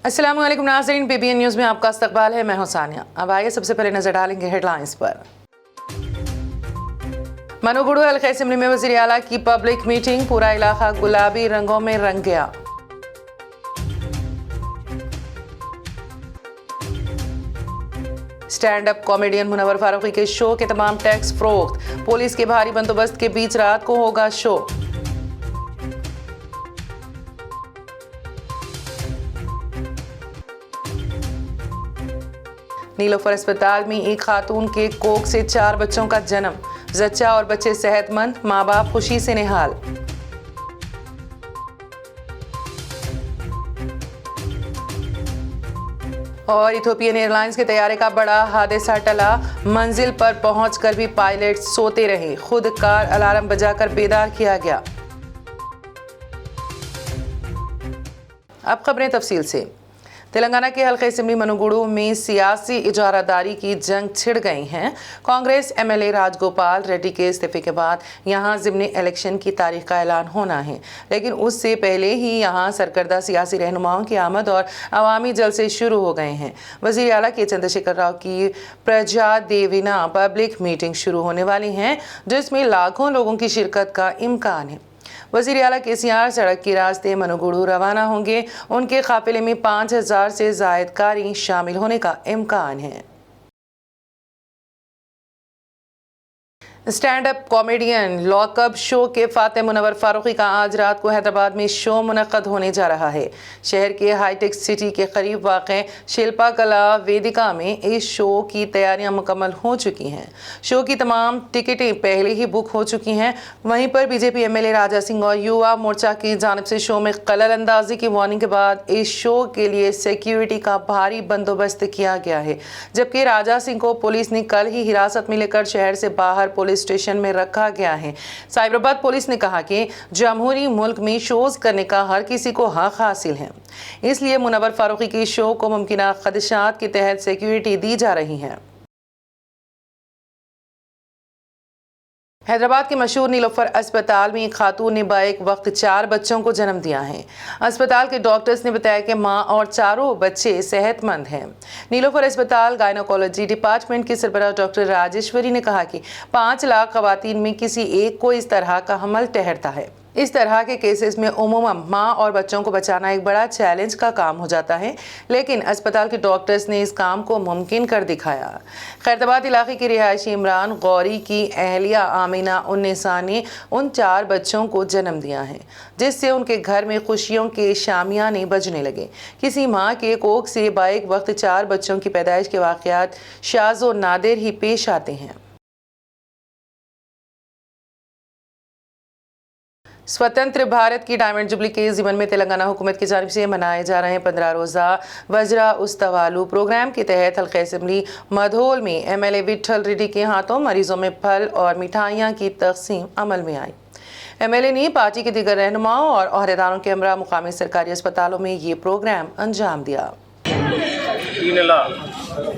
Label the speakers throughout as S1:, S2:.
S1: अस्सलाम वालेकुम नाज़रीन, PBN न्यूज़ में आपका इस्तकबाल है। मैं हूं सानिया। अब आइए सबसे पहले नजर डालेंगे हेडलाइंस पर। मनोगुरु हल्का असेंबली में वज़ीर आला की पब्लिक मीटिंग, पूरा इलाका गुलाबी रंगों में रंग गया। Stand up comedian Munawar Faruqui के शो के तमाम टैक्स फरोख्त, पुलिस के भारी बंदोबस्त के बीच रात को होगा शो। नीलोफर अस्पताल में एक खातून के कोख से 4 बच्चों का जन्म, जच्चा और बच्चे सेहतमंद, माँ बाप खुशी से निहाल। और इथोपियन एयरलाइंस के तैयारे का बड़ा हादसा टला, मंजिल पर पहुंचकर भी पायलट सोते रहे, खुद कार अलार्म बजाकर बेदार किया गया। अब खबरें तफसील से। तेलंगाना के हल्का असेंबली मनोगुरु में सियासी इजारादारी की जंग छिड़ गई हैं। कांग्रेस MLA राजगोपाल रेड्डी के इस्तीफे के बाद यहां ज़िमनी इलेक्शन की तारीख का ऐलान होना है, लेकिन उससे पहले ही यहां सरकर्दा सियासी रहनुमाओं की आमद और अवामी जलसे शुरू हो गए हैं। वज़ीर आला के चंद्रशेखर राव की प्रजा देविना पब्लिक मीटिंग शुरू होने वाली हैं, जिसमें लाखों लोगों की शिरकत का इम्कान है। वज़ीर आला KCR सड़क के रास्ते मनोगुरु रवाना होंगे। उनके काफिले में 5000 से ज़ायद कारी शामिल होने का इम्कान है। Stand up comedian lockup show के फातिह मुनव्वर फारूकी का आज रात को हैदराबाद में शो मुनक्कद होने जा रहा है। शहर के हाईटेक सिटी के करीब वाक़े शिल्पा कला वेदिका में इस शो की तैयारियां मुकम्मल हो चुकी हैं। शो की तमाम टिकटें पहले ही बुक हो चुकी हैं। वहीं पर BJP MLA राजा सिंह और युवा मोर्चा की जानिब से शो में खलल अंदाजी की वार्निंग के बाद इस शो के लिए सिक्योरिटी का भारी बंदोबस्त किया गया है, जबकि राजा सिंह को पुलिस ने कल ही हिरासत में लेकर शहर से बाहर पुलिस स्टेशन में रखा गया है। साइबराबाद पुलिस ने कहा कि जमहूरी मुल्क में शोज करने का हर किसी को हक हासिल है, इसलिए मुनव्वर फारूकी के शो को मुमकिन खदशात के तहत सिक्योरिटी दी जा रही है। हैदराबाद के मशहूर नीलोफर अस्पताल में एक खातून ने बैक वक्त 4 बच्चों को जन्म दिया है। अस्पताल के डॉक्टर्स ने बताया कि मां और चारों बच्चे सेहतमंद हैं। नीलोफर अस्पताल गायनोकोलॉजी डिपार्टमेंट के सरबराह डॉक्टर राजेश्वरी ने कहा कि 5 लाख खवातीन में किसी एक को इस तरह का हमल ठहरता है। इस तरह के केसेस में उमूमन माँ और बच्चों को बचाना एक बड़ा चैलेंज का काम हो जाता है, लेकिन अस्पताल के डॉक्टर्स ने इस काम को मुमकिन कर दिखाया। खैरताबाद इलाके के रिहायशी इमरान गौरी की अहलिया आमिना उन्निसा ने उन 4 बच्चों को जन्म दिया है, जिससे उनके घर में खुशियों के शामियाने बजने लगे। किसी माँ के कोख से बैक वक्त 4 बच्चों की पैदाइश के वाक़यात शाज़ व नादिर ही पेश आते हैं। स्वतंत्र भारत की डायमंड जुबली के ज़िमन में तेलंगाना हुकूमत की जानिब से मनाए जा रहे 15 रोज़ा वज्रा उस्तवालू प्रोग्राम के तहत हल्का असेंबली मधोल में MLA विट्ठल रेड्डी के हाथों मरीजों में फल और मिठाइयाँ की तकसीम अमल में आई। MLA ने पार्टी के दीगर रहनुमाओं और अहदेदारों के हमरा मुकामी सरकारी अस्पतालों में ये प्रोग्राम अंजाम दिया।
S2: ఈ నెల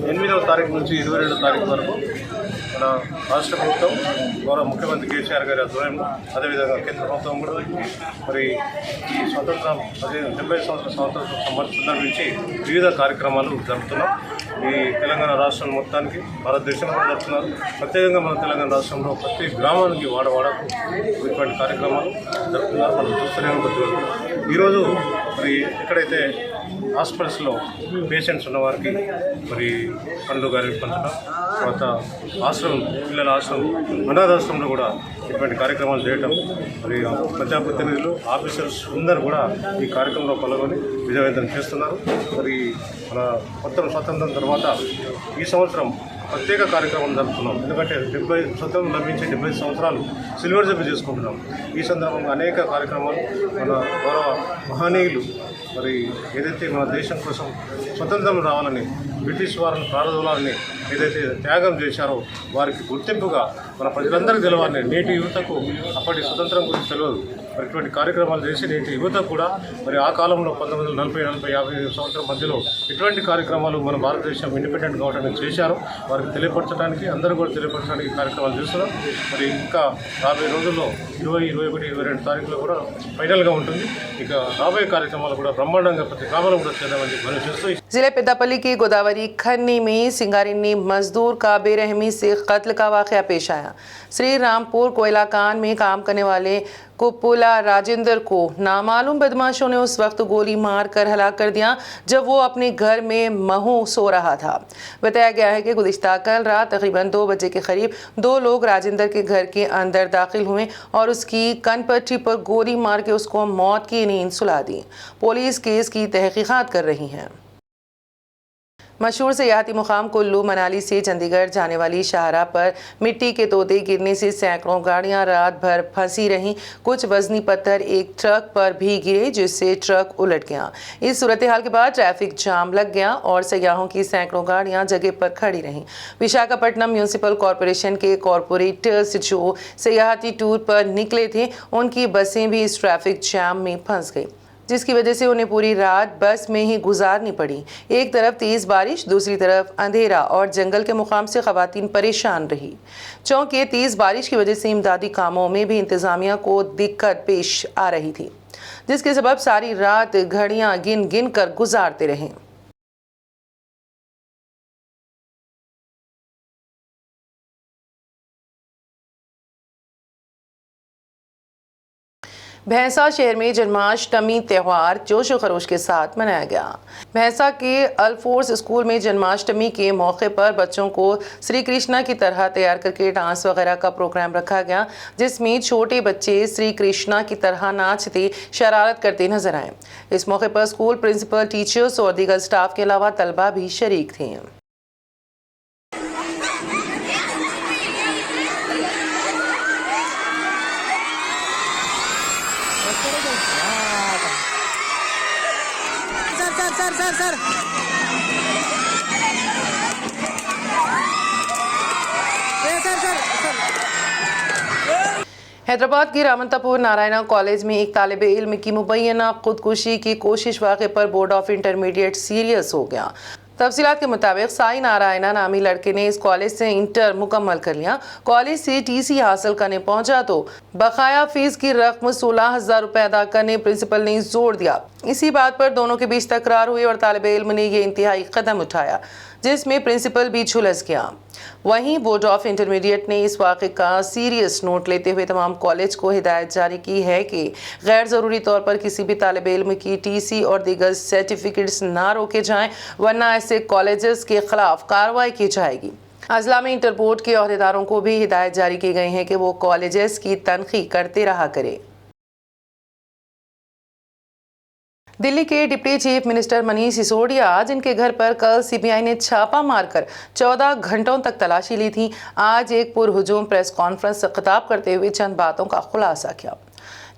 S2: 8వ తారీఖు నుంచి 22వ తారీఖు వరకు మన రాష్ట్ర ప్రభుత్వం గౌరవ ముఖ్యమంత్రి KCR గారి ఆధ్వర్యంలో, అదేవిధంగా కేంద్ర ప్రభుత్వం కూడా మరి ఈ స్వతంత్రం 70 సంవత్సరాల స్వాతంత్రం సందర్భించి వివిధ కార్యక్రమాలు జరుపుతున్నాం. ఈ తెలంగాణ రాష్ట్రం మొత్తానికి భారతదేశంలో జరుపుతున్నారు. ప్రత్యేకంగా మన తెలంగాణ రాష్ట్రంలో ప్రతి గ్రామానికి వాడవాడకు ఇటువంటి కార్యక్రమాలు జరుపుతున్నారు. మనం చూస్తూనే ఉంటుంది. ఈరోజు మరి ఎక్కడైతే హాస్పిటల్స్లో పేషెంట్స్ ఉన్నవారికి మరి పండ్లు గారి పంచడం, తర్వాత ఆశ్రమం పిల్లల ఆశ్రమం అనాథాశ్రమంలో కూడా ఇటువంటి కార్యక్రమాలు చేయటం, మరి ప్రజాప్రతినిధులు ఆఫీసర్స్ అందరూ కూడా ఈ కార్యక్రమంలో పాల్గొని విజయవంతం చేస్తున్నారు. మరి మన మొత్తం స్వాతంత్రం తర్వాత ఈ సంవత్సరం ప్రత్యేక కార్యక్రమం జరుపుతున్నాం. ఎందుకంటే స్వతంత్రం లభించి 70 సంవత్సరాలు సిల్వర్ జూబ్లీ చేసుకుంటున్నాం. ఈ సందర్భంగా అనేక కార్యక్రమాలు మన గౌరవ మహనీయులు మరి ఏదైతే మన దేశం కోసం స్వతంత్రం రావాలని, బ్రిటిష్ వారిని ప్రారంభాలని ఏదైతే త్యాగం చేశారో వారికి గుర్తింపుగా మన ప్రజలందరికీ తెలవాలని, నేటి యువతకు అప్పటి స్వతంత్రం గురించి తెలియదు. మరి ఇటువంటి కార్యక్రమాలు చేసి నేటి యువత కూడా మరి ఆ కాలంలో 1940-50 సంవత్సరం మధ్యలో ఇటువంటి కార్యక్రమాలు మన భారతదేశం ఇండిపెండెంట్ కావడానికి చేశారు. వారికి తెలియపరచడానికి అందరూ కూడా తెలియపరచడానికి కార్యక్రమాలు చేస్తున్నాం. మరి ఇంకా రాబోయే రోజుల్లో 20, 21, 22 తారీఖులో కూడా ఫైనల్గా ఉంటుంది. ఇక రాబోయే కార్యక్రమాలు కూడా బ్రహ్మాండంగా ప్రతి గ్రామంలో కూడా చేద్దామని మనం చేస్తూ
S1: जिले पेद्दापल्ली के गोदावरी खन्नी में सिंगारिनी मजदूर का बेरहमी से कत्ल का वाकया पेश आया। श्री रामपुर कोयला कान में काम करने वाले कुपुला राजेंद्र को नामालूम बदमाशों ने उस वक्त गोली मार कर हलाक कर दिया जब वो अपने घर में महू सो रहा था। बताया गया है कि गुज़िश्ता कल रात तकरीबन 2 बजे के करीब 2 लोग राजेंद्र के घर के अंदर दाखिल हुए और उसकी कनपट्टी पर गोली मार के उसको मौत की नींद सुला दी। पुलिस केस की तहकीकात कर रही है। मशहूर सियाहती मुकाम कुल्लू मनाली से चंडीगढ़ जाने वाली शाहराह पर मिट्टी के तोते गिरने से सैकड़ों गाड़ियां रात भर फंसी रहीं। कुछ वजनी पत्थर एक ट्रक पर भी गिरे जिससे ट्रक उलट गया। इस सूरत हाल के बाद ट्रैफिक जाम लग गया और सयाहों की सैकड़ों गाड़ियां जगह पर खड़ी रहीं। विशाखापट्टनम म्यूनिसिपल कॉरपोरेशन के कॉरपोरेटर्स जो सियाहती टूर पर निकले थे उनकी बसें भी इस ट्रैफिक जाम में फंस गई, जिसकी वजह से उन्हें पूरी रात बस में ही गुजारनी पड़ी। एक तरफ तेज़ बारिश, दूसरी तरफ अंधेरा और जंगल के मुकाम से ख़वातीन परेशान रही। चूँकि तेज़ बारिश की वजह से इमदादी कामों में भी इंतज़ामिया को दिक्कत पेश आ रही थी, जिसके सबब सारी रात घड़ियाँ गिन गिन कर गुजारते रहे। भैंसा शहर में जन्माष्टमी त्यौहार जोश खरोश के साथ मनाया गया। भैंसा के अलफोर्स स्कूल में जन्माष्टमी के मौके पर बच्चों को श्री कृष्णा की तरह तैयार करके डांस वगैरह का प्रोग्राम रखा गया, जिसमें छोटे बच्चे श्री कृष्णा की तरह नाचते शरारत करते नजर आए। इस मौके पर स्कूल प्रिंसिपल, टीचर्स और दीगर स्टाफ के अलावा तलबा भी शरीक थे।
S3: सर
S1: हैदराबाद की रामंतापुर नारायणा कॉलेज में एक तालिब इल्म की मुबैना खुदकुशी की कोशिश वाक़े पर बोर्ड ऑफ इंटरमीडिएट सीरियस हो गया। तफसीलात के मुताबिक साई नारायणा नामी लड़के ने इस कॉलेज से इंटर मुकम्मल कर लिया। कॉलेज से टीसी हासिल करने पहुंचा तो बकाया फीस की रकम 16,000 रुपए अदा करने प्रिंसिपल ने जोर दिया। इसी बात पर दोनों के बीच तकरार हुई और तालिब इल्म ने यह इंतहाई कदम उठाया, जिसमें प्रिंसिपल भी झुलस गया। वहीं बोर्ड ऑफ इंटरमीडिएट ने इस वाक़े का सीरियस नोट लेते हुए तमाम कॉलेज को हिदायत जारी की है कि गैर ज़रूरी तौर पर किसी भी तालिब इल्म की टीसी और दीगर सर्टिफिकेट्स ना रोके जाएं, वरना ऐसे कॉलेजेस के खिलाफ कार्रवाई की जाएगी। अजला में इंटर बोर्ड के अहदेदारों को भी हिदायत जारी की गई है कि वो कॉलेजेस की तनखी करते रहा करें। दिल्ली के deputy chief minister Manish Sisodia, जिनके घर पर कल सीबीआई ने छापा मारकर 14 घंटों तक तलाशी ली थी, आज एक पुरहुजूम प्रेस कॉन्फ्रेंस से खिताब करते हुए चंद बातों का खुलासा किया।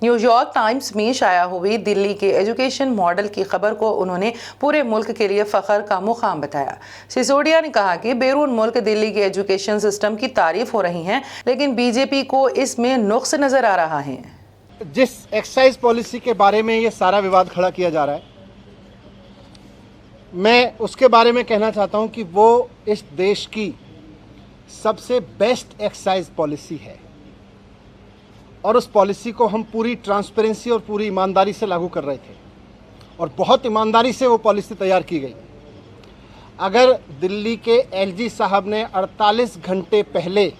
S1: न्यूयॉर्क टाइम्स में शाया हुई दिल्ली के एजुकेशन मॉडल की खबर को उन्होंने पूरे मुल्क के लिए फ़ख्र का मुकाम बताया। सिसोदिया ने कहा कि बैरून मुल्क दिल्ली के एजुकेशन सिस्टम की तारीफ हो रही है, लेकिन बीजेपी को इसमें नुक्स नज़र आ रहा है।
S3: जिस एक्साइज पॉलिसी के बारे में ये सारा विवाद खड़ा किया जा रहा है, मैं उसके बारे में कहना चाहता हूं कि वो इस देश की सबसे बेस्ट एक्साइज पॉलिसी है और उस पॉलिसी को हम पूरी ट्रांसपेरेंसी और पूरी ईमानदारी से लागू कर रहे थे और बहुत ईमानदारी से वो पॉलिसी तैयार की गई। अगर दिल्ली के एलजी साहब ने 48 घंटे पहले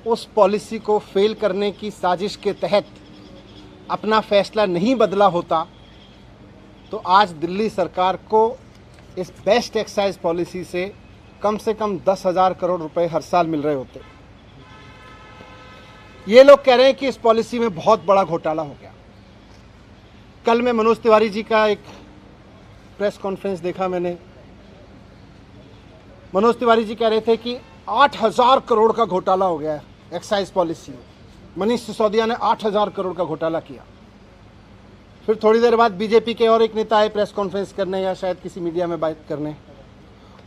S3: उस पॉलिसी को फेल करने की साजिश के तहत अपना फैसला नहीं बदला होता तो आज दिल्ली सरकार को इस बेस्ट एक्साइज पॉलिसी से कम 10,000 करोड़ रुपए हर साल मिल रहे होते। ये लोग कह रहे हैं कि इस पॉलिसी में बहुत बड़ा घोटाला हो गया। कल मैं मनोज तिवारी जी का एक प्रेस कॉन्फ्रेंस देखा मैंने। मनोज तिवारी जी कह रहे थे कि 8,000 करोड़ का घोटाला हो गया है एक्साइज पॉलिसी में। मनीष सिसोदिया ने 8,000 करोड़ का घोटाला किया। फिर थोड़ी देर बाद बीजेपी के और एक नेता आए प्रेस कॉन्फ्रेंस करने या शायद किसी मीडिया में बात करने,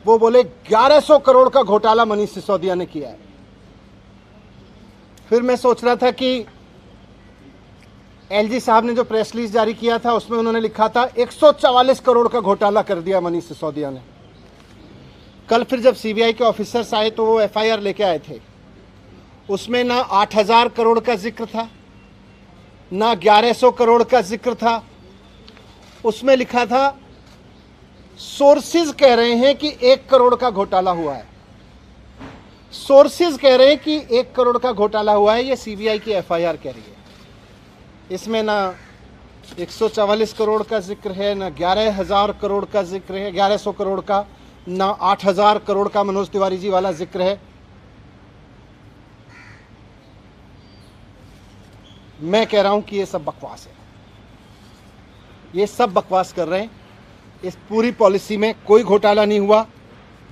S3: वो बोले 1100 करोड़ का घोटाला मनीष सिसोदिया ने किया है। फिर मैं सोच रहा था कि एलजी साहब ने जो प्रेस रिलीज जारी किया था उसमें उन्होंने लिखा था 144 करोड़ का घोटाला कर दिया मनीष सिसोदिया ने। कल फिर जब सीबीआई के ऑफिसर्स आए तो वो एफआईआर लेके आए थे, उसमें ना 8000 करोड़ का जिक्र था, ना 1100 करोड़ का जिक्र था। उसमें लिखा था सोर्सेज कह रहे हैं कि 1 करोड़ का घोटाला हुआ है। सोर्सेज कह रहे हैं कि 1 करोड़ का घोटाला हुआ है, ये सीबीआई की एफआईआर कह रही है। इसमें ना 144 करोड़ का जिक्र है, ना 11,000 करोड़ का जिक्र है, 1100 करोड़ का, ना 8,000 करोड़ का मनोज तिवारी जी वाला जिक्र है। मैं कह रहा हूं कि ये सब बकवास है, ये सब बकवास कर रहे हैं। इस पूरी पॉलिसी में कोई घोटाला नहीं हुआ,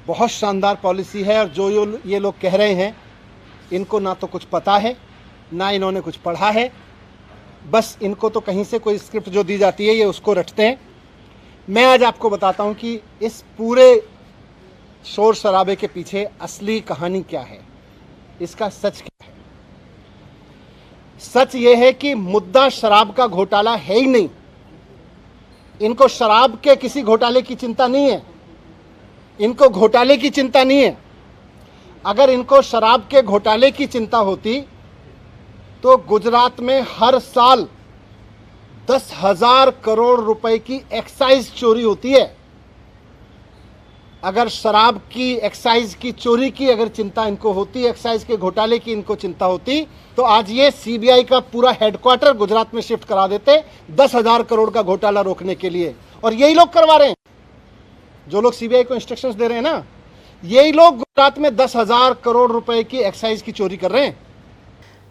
S3: बहुत शानदार पॉलिसी है। और जो ये लोग कह रहे हैं इनको ना तो कुछ पता है, ना इन्होंने कुछ पढ़ा है, बस इनको तो कहीं से कोई स्क्रिप्ट जो दी जाती है ये उसको रटते हैं। मैं आज आपको बताता हूं कि इस पूरे शोर शराबे के पीछे असली कहानी क्या है, इसका सच क्या है। सच ये है कि मुद्दा शराब का घोटाला है ही नहीं। इनको शराब के किसी घोटाले की चिंता नहीं है, इनको घोटाले की चिंता नहीं है। अगर इनको शराब के घोटाले की चिंता होती तो गुजरात में हर साल 10,000 करोड़ रुपए की एक्साइज चोरी होती है। अगर शराब की एक्साइज की चोरी की अगर चिंता इनको होती, एक्साइज के घोटाले की इनको चिंता होती, तो आज ये सीबीआई का पूरा हेडक्वार्टर गुजरात में शिफ्ट करा देते 10,000 करोड़ का घोटाला रोकने के लिए। और यही लोग करवा रहे हैं, जो लोग सीबीआई को इंस्ट्रक्शंस दे रहे हैं ना, यही लोग गुजरात में 10,000 करोड़ रुपए की एक्साइज की चोरी कर रहे हैं।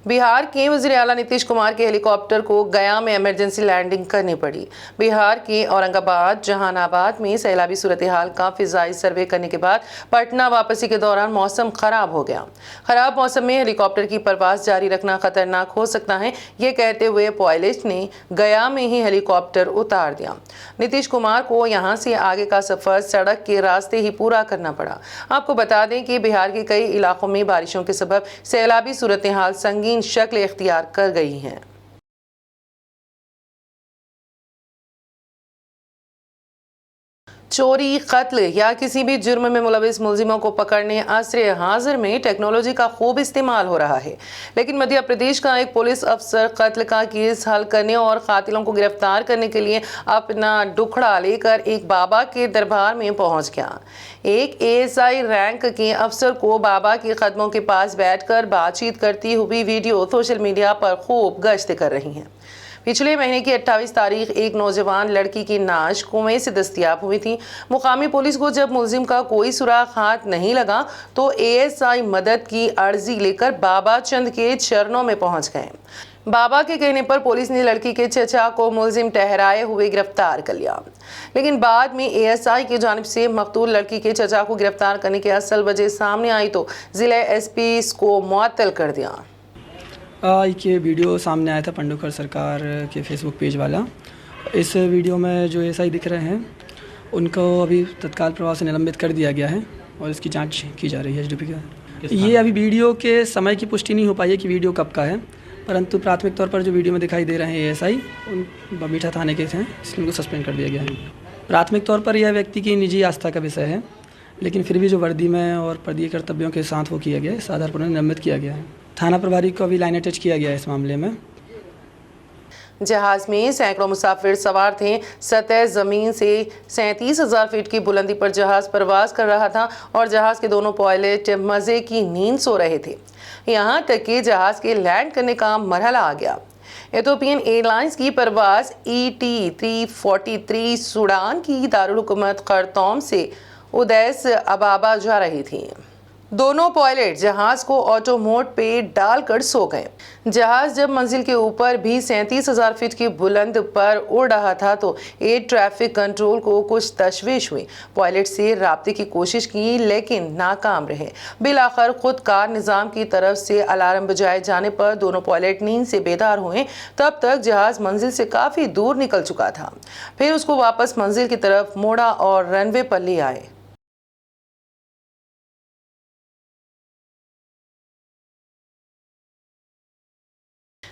S1: बिहार के वज़ीर आला नीतीश कुमार के हेलीकॉप्टर को गया में इमरजेंसी लैंडिंग करनी पड़ी। बिहार के औरंगाबाद, जहानाबाद में सैलाबी सूरत हाल का फिजाई सर्वे करने के बाद पटना वापसी के दौरान मौसम खराब हो गया। खराब मौसम में हेलीकॉप्टर की परवाज जारी रखना खतरनाक हो सकता है, ये कहते हुए पायलट ने गया में ही हेलीकॉप्टर उतार दिया। नीतीश कुमार को यहाँ से आगे का सफर सड़क के रास्ते ही पूरा करना पड़ा। आपको बता दें कि बिहार के कई इलाकों में बारिशों के सबब सैलाबी सूरत हाल संगीन शक्ल इख्तियार कर गई हैं। चोरी, कत्ल या किसी भी जुर्म में मुलविस मुलजिमों को पकड़ने असर हाजिर में टेक्नोलॉजी का खूब इस्तेमाल हो रहा है, लेकिन मध्य प्रदेश का एक पुलिस अफसर कत्ल का केस हल करने और कातिलों को गिरफ्तार करने के लिए अपना दुखड़ा लेकर एक बाबा के दरबार में पहुंच गया। एक एएसआई रैंक के अफसर को बाबा के कदमों के पास बैठकर बातचीत करती हुई वीडियो सोशल मीडिया पर खूब गश्त कर रही हैं। पिछले महीने की 28 तारीख एक नौजवान लड़की की नाश कुएं से दस्तयाब हुई थी। मुकामी पुलिस को जब मुलजिम का कोई सुराग हाथ नहीं लगा तो एएसआई मदद की अर्जी लेकर बाबा चंद के चरणों में पहुंच गए। बाबा के कहने पर पुलिस ने लड़की के चचा को मुलजिम ठहराए हुए गिरफ्तार कर लिया, लेकिन बाद में एएसआई की जानिब से मकतूल लड़की के चचा को गिरफ्तार करने की असल वजह सामने आई तो जिला एसपी को मुअत्तल कर दिया।
S4: एक ये वीडियो सामने आया था पंडोकर सरकार के फेसबुक पेज वाला। इस वीडियो में जो एएसआई दिख रहे हैं उनको अभी तत्काल प्रभाव से निलंबित कर दिया गया है और इसकी जांच की जा रही है एसडीपी का। ये अभी वीडियो के समय की पुष्टि नहीं हो पाई है कि वीडियो कब का है, परंतु प्राथमिक तौर पर जो वीडियो में दिखाई दे रहे हैं एएसआई उन बमीठा थाने के हैं, इसलिए उनको सस्पेंड कर दिया गया है। प्राथमिक तौर पर यह व्यक्ति की निजी आस्था का विषय है, लेकिन फिर भी जो वर्दी में और पदीय कर्तव्यों के साथ वो किया गया है, इस आधार पर उन्हें निलंबित किया गया है। थाना प्रभारी को अभी लाइन अटैच किया गया है इस मामले में।
S1: जहाज में सैकड़ों मुसाफिर सवार थे। सतह जमीन से 37,000 फीट की बुलंदी पर जहाज परवाज कर रहा था और जहाज के दोनों पायलट मजे की नींद सो रहे थे। यहाँ तक कि जहाज के लैंड करने का मरहला आ गया। इथियोपियन एयरलाइंस की परवाज ET-343 सूडान की दारुल हुकूमत खर्तूम से उदैस अबाबा जा रही थी। दोनों पायलट जहाज को ऑटो मोड पे डालकर सो गए। जहाज जब मंजिल के ऊपर भी 37,000 फीट की बुलंद पर उड़ रहा था तो एयर ट्रैफिक कंट्रोल को कुछ तशवीश हुई। पायलट से राब्ते की कोशिश की लेकिन नाकाम रहे। बिलाखिर खुद कार निज़ाम की तरफ से अलार्म बजाए जाने पर दोनों पायलट नींद से बेदार हुए। तब तक जहाज मंजिल से काफ़ी दूर निकल चुका था। फिर उसको वापस मंजिल की तरफ मोड़ा और रनवे पर ले आए।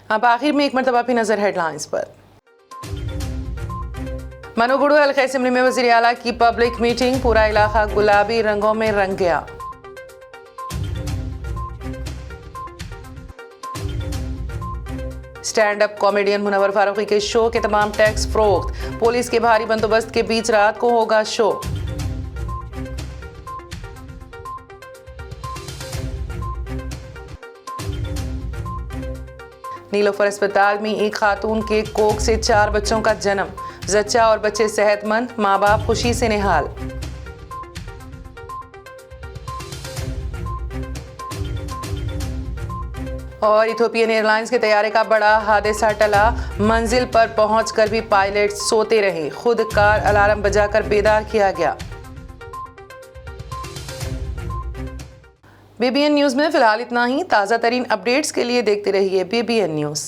S1: अब आखिर में एक मरतबा फिर नजर हेडलाइंस पर। मनोगुरु हल्का असेंबली में वज़ीर आला की पब्लिक मीटिंग, पूरा इलाका गुलाबी रंगों में रंग गया। Stand up comedian Munawar Faruqui के शो के तमाम टैक्स फरोख्त, पुलिस के भारी बंदोबस्त के बीच रात को होगा शो। नीलोफर अस्पताल में एक खातून के कोख से 4 बच्चों का जन्म, जच्चा और बच्चे सेहतमंद, मां बाप खुशी से निहाल। और इथोपियन एयरलाइंस के तैयारे का बड़ा हादसा टला, मंजिल पर पहुंचकर भी पायलट सोते रहे, खुद कार अलार्म बजाकर बेदार किया गया। बीबीएन न्यूज में फिलहाल इतना ही। ताज़ा तरीन अपडेट्स के लिए देखते रहिए बीबीएन न्यूज।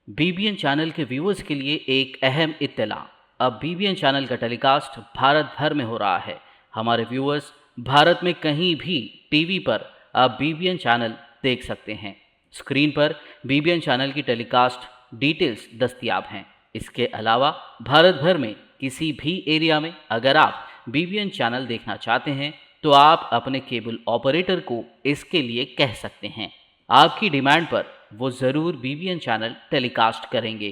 S5: बीबीएन चैनल के व्यूअर्स के लिए एक अहम इत्तला। अब बीबीएन चैनल का टेलीकास्ट भारत भर में हो रहा है। हमारे व्यूअर्स भारत में कहीं भी टीवी पर अब बीबीएन चैनल देख सकते हैं। स्क्रीन पर बीबीएन चैनल की टेलीकास्ट डिटेल्स दस्तयाब हैं। इसके अलावा भारत भर में किसी भी एरिया में अगर आप बीबीएन चैनल देखना चाहते हैं तो आप अपने केबल ऑपरेटर को इसके लिए कह सकते हैं। आपकी डिमांड पर वो ज़रूर बीबीएन चैनल टेलीकास्ट करेंगे,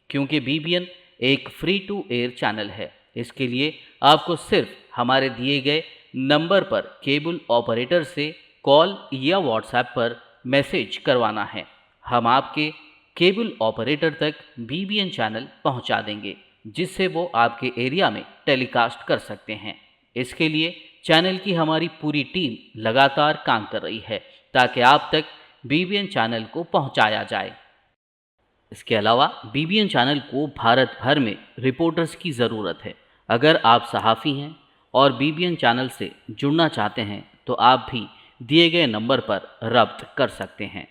S5: क्योंकि बीबीएन एक फ्री टू एयर चैनल है। इसके लिए आपको सिर्फ हमारे दिए गए नंबर पर केबल ऑपरेटर से कॉल या व्हाट्सएप पर मैसेज करवाना है। हम आपके केबल ऑपरेटर तक बीबीएन चैनल पहुंचा देंगे, जिससे वो आपके एरिया में टेलीकास्ट कर सकते हैं। इसके लिए चैनल की हमारी पूरी टीम लगातार काम कर रही है ताकि आप तक बीबीएन चैनल को पहुंचाया जाए। इसके अलावा बीबीएन चैनल को भारत भर में रिपोर्टर्स की ज़रूरत है। अगर आप सहाफ़ी हैं और बीबीएन चैनल से जुड़ना चाहते हैं तो आप भी दिए गए नंबर पर रब्त कर सकते हैं।